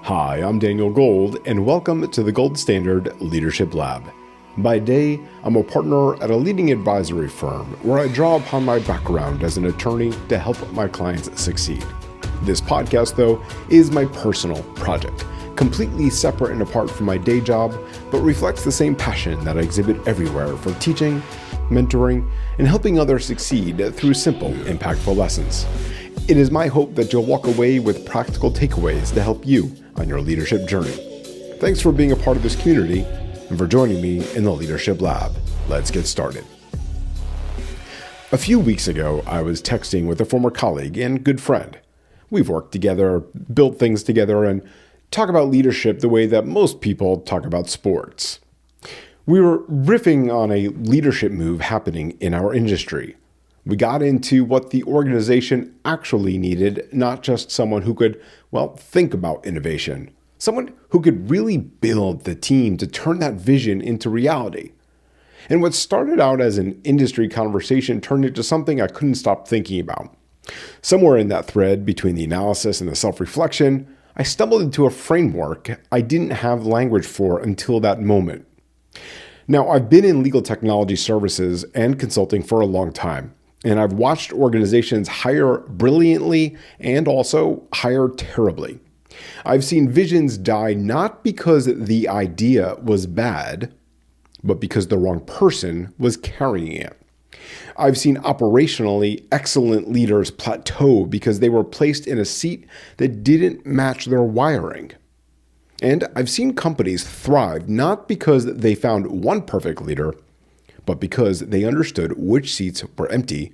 Hi, I'm Daniel Gold, and welcome to the Gold Standard Leadership Lab. By day, I'm a partner at a leading advisory firm where I draw upon my background as an attorney to help my clients succeed. This podcast, though, is my personal project, completely separate and apart from my day job, but reflects the same passion that I exhibit everywhere for teaching, mentoring, and helping others succeed through simple, impactful lessons. It is my hope that you'll walk away with practical takeaways to help you on your leadership journey. Thanks for being a part of this community and for joining me in the Leadership Lab. Let's get started. A few weeks ago, I was texting with a former colleague and good friend. We've worked together, built things together, and talk about leadership the way that most people talk about sports. We were riffing on a leadership move happening in our industry. We got into what the organization actually needed, not just someone who could, think about innovation. Someone who could really build the team to turn that vision into reality. And what started out as an industry conversation turned into something I couldn't stop thinking about. Somewhere in that thread between the analysis and the self-reflection, I stumbled into a framework I didn't have language for until that moment. Now, I've been in legal technology services and consulting for a long time. And I've watched organizations hire brilliantly and also hire terribly. I've seen visions die not because the idea was bad, but because the wrong person was carrying it. I've seen operationally excellent leaders plateau because they were placed in a seat that didn't match their wiring. And I've seen companies thrive not because they found one perfect leader, but because they understood which seats were empty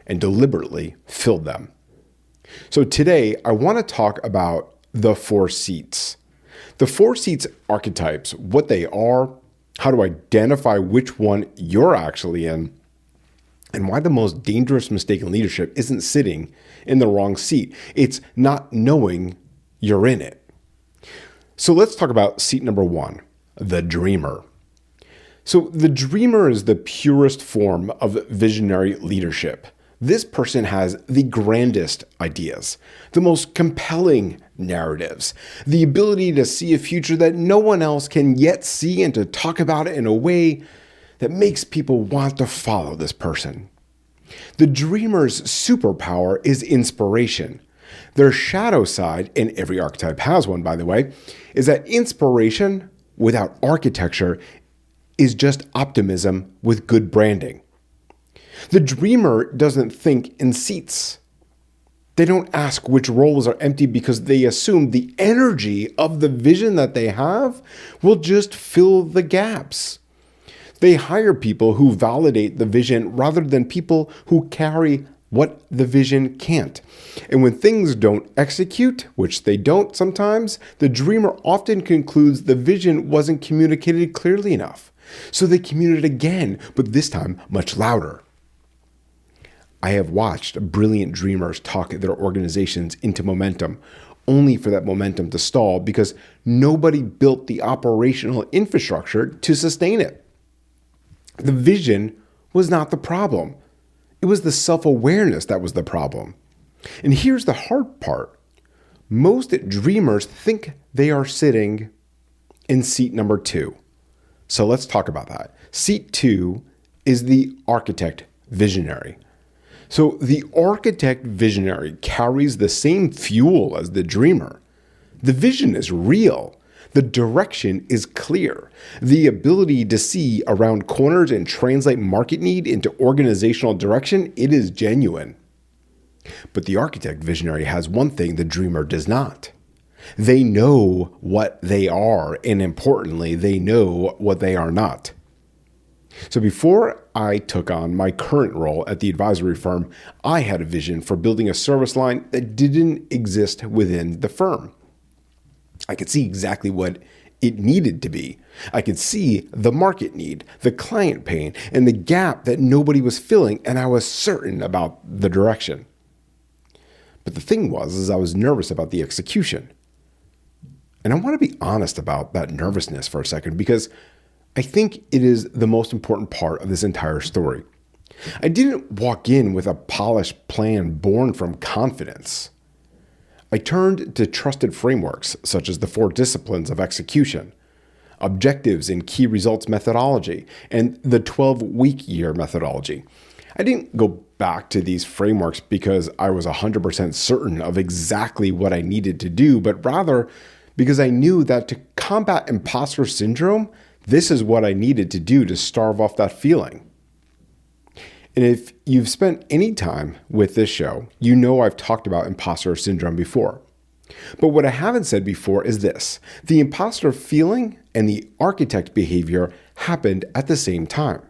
and deliberately filled them. So today, I want to talk about the 4 seats. The 4 seats archetypes, what they are, how to identify which one you're actually in, and why the most dangerous mistake in leadership isn't sitting in the wrong seat. It's not knowing you're in it. So let's talk about seat number 1, the dreamer. So the dreamer is the purest form of visionary leadership. This person has the grandest ideas, the most compelling narratives, the ability to see a future that no one else can yet see and to talk about it in a way that makes people want to follow this person. The dreamer's superpower is inspiration. Their shadow side, and every archetype has one, by the way, is that inspiration without architecture is just optimism with good branding. The dreamer doesn't think in seats. They don't ask which roles are empty because they assume the energy of the vision that they have will just fill the gaps. They hire people who validate the vision rather than people who carry what the vision can't. And when things don't execute, which they don't sometimes, the dreamer often concludes the vision wasn't communicated clearly enough. So they communicate again, but this time much louder. I have watched brilliant dreamers talk their organizations into momentum, only for that momentum to stall because nobody built the operational infrastructure to sustain it. The vision was not the problem. It was the self-awareness that was the problem. And here's the hard part. Most dreamers think they are sitting in seat number 2. So let's talk about that. Seat 2 is the architect visionary. So the architect visionary carries the same fuel as the dreamer. The vision is real. The direction is clear. The ability to see around corners and translate market need into organizational direction, it is genuine. But the architect visionary has one thing the dreamer does not. They know what they are, and importantly, they know what they are not. So before I took on my current role at the advisory firm, I had a vision for building a service line that didn't exist within the firm. I could see exactly what it needed to be. I could see the market need, the client pain, and the gap that nobody was filling, and I was certain about the direction. But the thing was I was nervous about the execution. And I want to be honest about that nervousness for a second because I think it is the most important part of this entire story. I didn't walk in with a polished plan born from confidence. I turned to trusted frameworks such as the 4 disciplines of execution, objectives and key results methodology, and the 12-week year methodology. I didn't go back to these frameworks because I was 100% certain of exactly what I needed to do, but rather because I knew that to combat imposter syndrome, this is what I needed to do to starve off that feeling. And if you've spent any time with this show, you know I've talked about imposter syndrome before. But what I haven't said before is this: the imposter feeling and the architect behavior happened at the same time.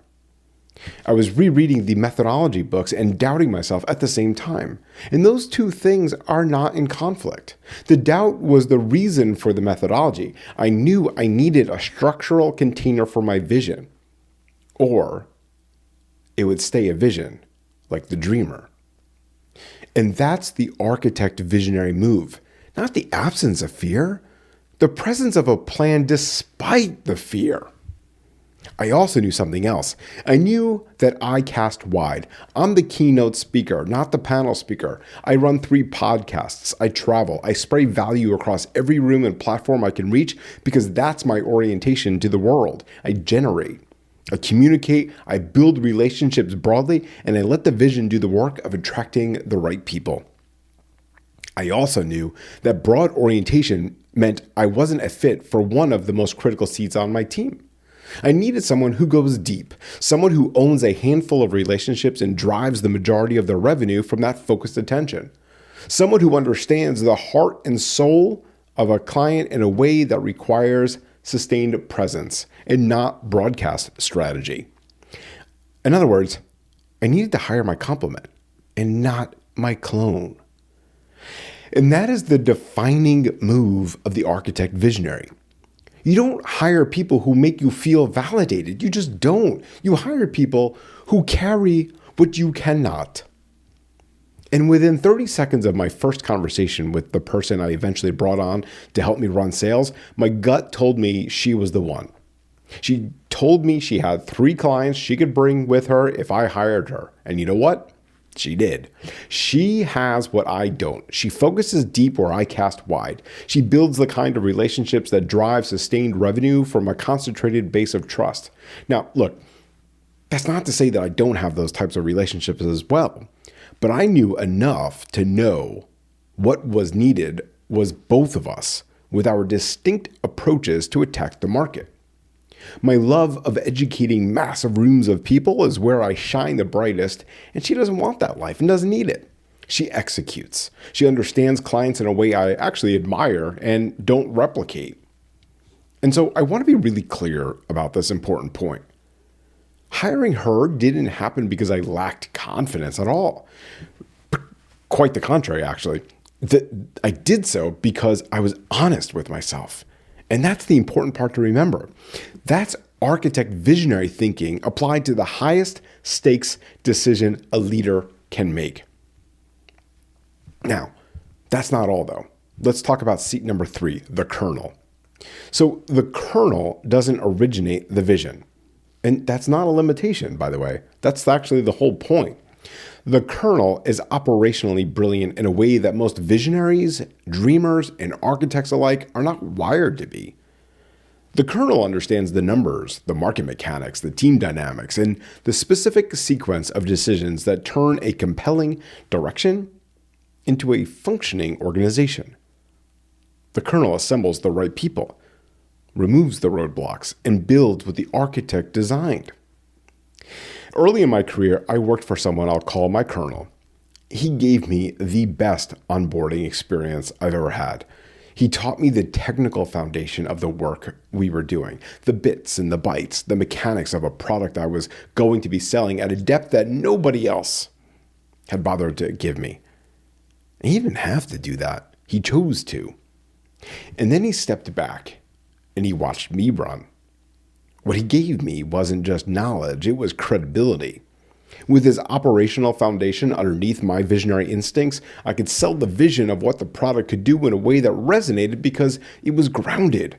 I was rereading the methodology books and doubting myself at the same time. And those two things are not in conflict. The doubt was the reason for the methodology. I knew I needed a structural container for my vision, or it would stay a vision, like the dreamer. And that's the architect visionary move, not the absence of fear, the presence of a plan despite the fear. I also knew something else. I knew that I cast wide. I'm the keynote speaker, not the panel speaker. I run 3 podcasts. I travel. I spray value across every room and platform I can reach because that's my orientation to the world. I generate. I communicate. I build relationships broadly, and I let the vision do the work of attracting the right people. I also knew that broad orientation meant I wasn't a fit for one of the most critical seats on my team. I needed someone who goes deep, someone who owns a handful of relationships and drives the majority of their revenue from that focused attention. Someone who understands the heart and soul of a client in a way that requires sustained presence and not broadcast strategy. In other words, I needed to hire my complement and not my clone. And that is the defining move of the architect visionary. You don't hire people who make you feel validated. You just don't. You hire people who carry what you cannot. And within 30 seconds of my first conversation with the person I eventually brought on to help me run sales, my gut told me she was the one. She told me she had 3 clients she could bring with her if I hired her. And you know what? She did. She has what I don't. She focuses deep where I cast wide. She builds the kind of relationships that drive sustained revenue from a concentrated base of trust. Now, look, that's not to say that I don't have those types of relationships as well, but I knew enough to know what was needed was both of us with our distinct approaches to attack the market. My love of educating massive rooms of people is where I shine the brightest, and she doesn't want that life and doesn't need it. She executes. She understands clients in a way I actually admire and don't replicate. And so I want to be really clear about this important point. Hiring her didn't happen because I lacked confidence at all. Quite the contrary, actually. I did so because I was honest with myself. And that's the important part to remember. That's architect visionary thinking applied to the highest stakes decision a leader can make. Now, that's not all though. Let's talk about seat number 3, the kernel. So the kernel doesn't originate the vision. And that's not a limitation, by the way. That's actually the whole point. The kernel is operationally brilliant in a way that most visionaries, dreamers, and architects alike are not wired to be. The kernel understands the numbers, the market mechanics, the team dynamics, and the specific sequence of decisions that turn a compelling direction into a functioning organization. The kernel assembles the right people, removes the roadblocks, and builds what the architect designed. Early in my career, I worked for someone I'll call my colonel. He gave me the best onboarding experience I've ever had. He taught me the technical foundation of the work we were doing, the bits and the bytes, the mechanics of a product I was going to be selling at a depth that nobody else had bothered to give me. And he didn't have to do that. He chose to. And then he stepped back and he watched me run. What he gave me wasn't just knowledge, it was credibility. With his operational foundation underneath my visionary instincts, I could sell the vision of what the product could do in a way that resonated because it was grounded.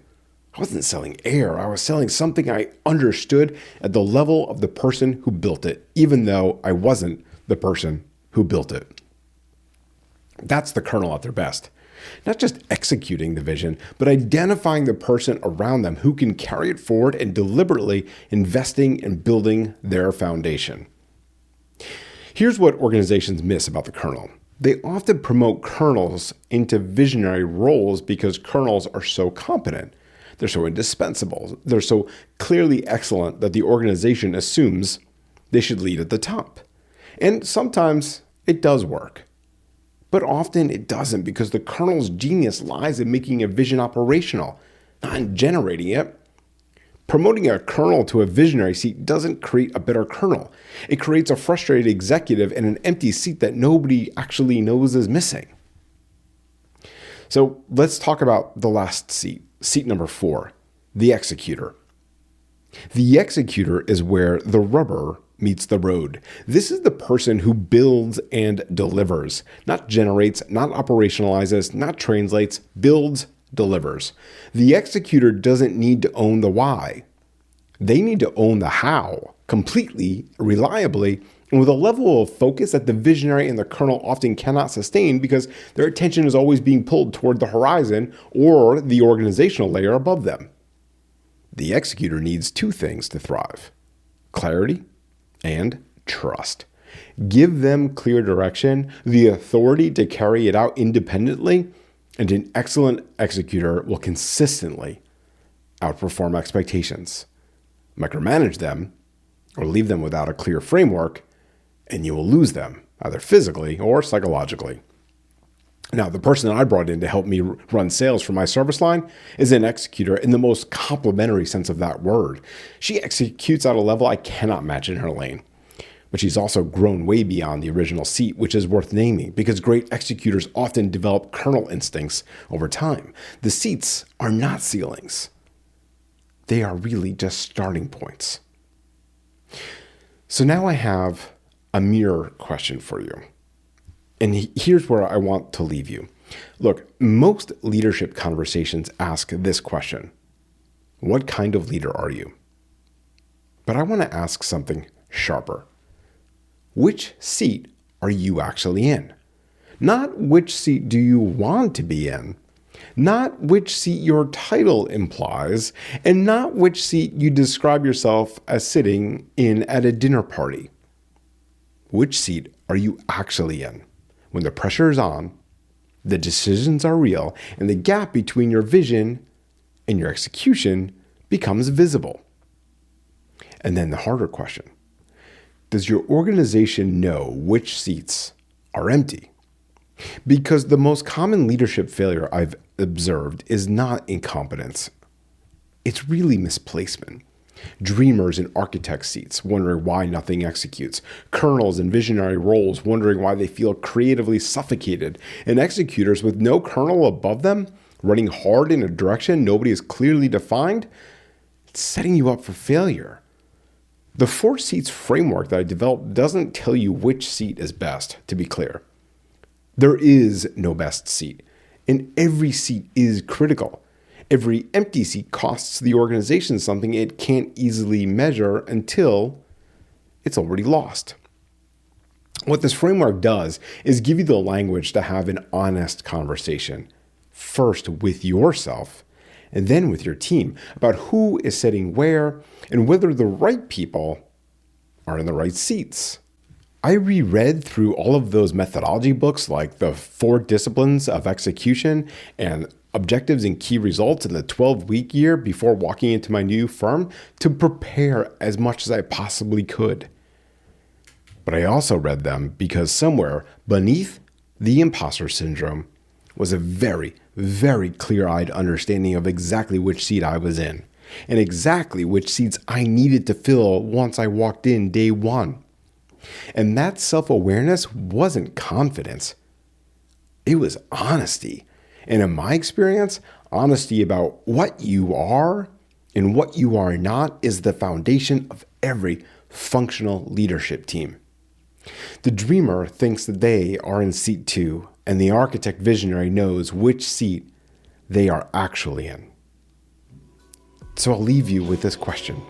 I wasn't selling air, I was selling something I understood at the level of the person who built it, even though I wasn't the person who built it. That's the Colonel at their best. Not just executing the vision, but identifying the person around them who can carry it forward and deliberately investing in building their foundation. Here's what organizations miss about the Colonel. They often promote colonels into visionary roles because colonels are so competent. They're so indispensable. They're so clearly excellent that the organization assumes they should lead at the top. And sometimes it does work. But often it doesn't, because the colonel's genius lies in making a vision operational, not in generating it. Promoting a colonel to a visionary seat doesn't create a better colonel. It creates a frustrated executive and an empty seat that nobody actually knows is missing. So let's talk about the last seat, seat number 4, the executor. The executor is where the rubber meets the road. This is the person who builds and delivers, not generates, not operationalizes, not translates, builds, delivers. The executor doesn't need to own the why. They need to own the how, completely, reliably, and with a level of focus that the visionary and the colonel often cannot sustain because their attention is always being pulled toward the horizon or the organizational layer above them. The executor needs 2 things to thrive: clarity and trust. Give them clear direction, the authority to carry it out independently, and an excellent executor will consistently outperform expectations. Micromanage them or leave them without a clear framework, and you will lose them, either physically or psychologically. Now, the person that I brought in to help me run sales for my service line is an executor in the most complimentary sense of that word. She executes at a level I cannot match in her lane. But she's also grown way beyond the original seat, which is worth naming because great executors often develop colonel instincts over time. The seats are not ceilings. They are really just starting points. So now I have a mirror question for you. And here's where I want to leave you. Look, most leadership conversations ask this question: what kind of leader are you? But I want to ask something sharper. Which seat are you actually in? Not which seat do you want to be in, not which seat your title implies, and not which seat you describe yourself as sitting in at a dinner party. Which seat are you actually in? When the pressure is on, the decisions are real, and the gap between your vision and your execution becomes visible. And then the harder question: does your organization know which seats are empty? Because the most common leadership failure I've observed is not incompetence. It's really misplacement. Dreamers in architect seats wondering why nothing executes. Colonels in visionary roles wondering why they feel creatively suffocated. And executors with no colonel above them running hard in a direction nobody has clearly defined. It's setting you up for failure. The 4 seats framework that I developed doesn't tell you which seat is best, to be clear. There is no best seat, and every seat is critical. Every empty seat costs the organization something it can't easily measure until it's already lost. What this framework does is give you the language to have an honest conversation, first with yourself and then with your team, about who is sitting where and whether the right people are in the right seats. I reread through all of those methodology books like the 4 Disciplines of Execution and Objectives and Key Results in the 12-week year before walking into my new firm to prepare as much as I possibly could. But I also read them because somewhere beneath the imposter syndrome was a very, very clear-eyed understanding of exactly which seat I was in and exactly which seats I needed to fill once I walked in day 1. And that self-awareness wasn't confidence. It was honesty. And in my experience, honesty about what you are and what you are not is the foundation of every functional leadership team. The dreamer thinks that they are in seat 2, and the architect visionary knows which seat they are actually in. So I'll leave you with this question.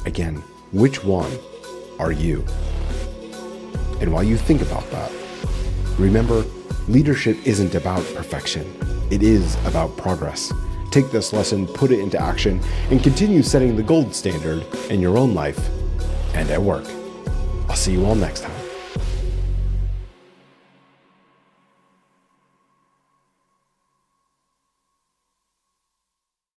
Again, which one are you? And while you think about that, Remember, leadership isn't about perfection. It is about progress. Take this lesson, put it into action, and continue setting the gold standard in your own life and at work. I'll see you all next time.